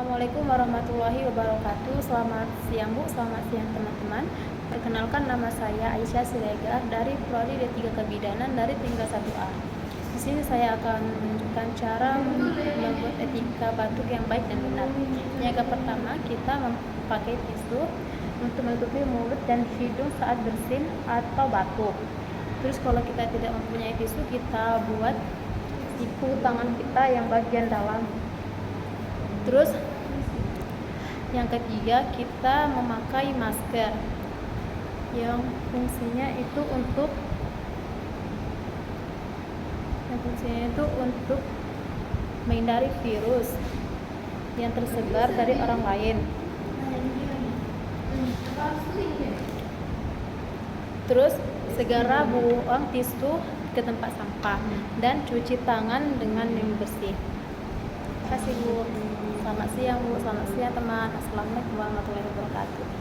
Assalamualaikum warahmatullahi wabarakatuh. Selamat siang Bu, selamat siang teman-teman. Perkenalkan, nama saya Aisyah Siregar dari Prodi D3 Kebidanan dari tingkat 1A. Di sini saya akan menunjukkan cara membuat etika batuk yang baik dan benar. Yang pertama, kita memakai tisu untuk menutupi mulut dan hidung saat bersin atau batuk. Terus kalau kita tidak mempunyai tisu, kita buat siku tangan kita yang bagian dalam. Terus yang ketiga, kita memakai masker yang fungsinya itu untuk menghindari virus yang tersebar dari orang lain. Terus segera buang tisu ke tempat sampah dan cuci tangan dengan yang bersih. Terima kasih Bu. Selamat siang Bu, selamat siang teman. Assalamualaikum warahmatullahi wabarakatuh.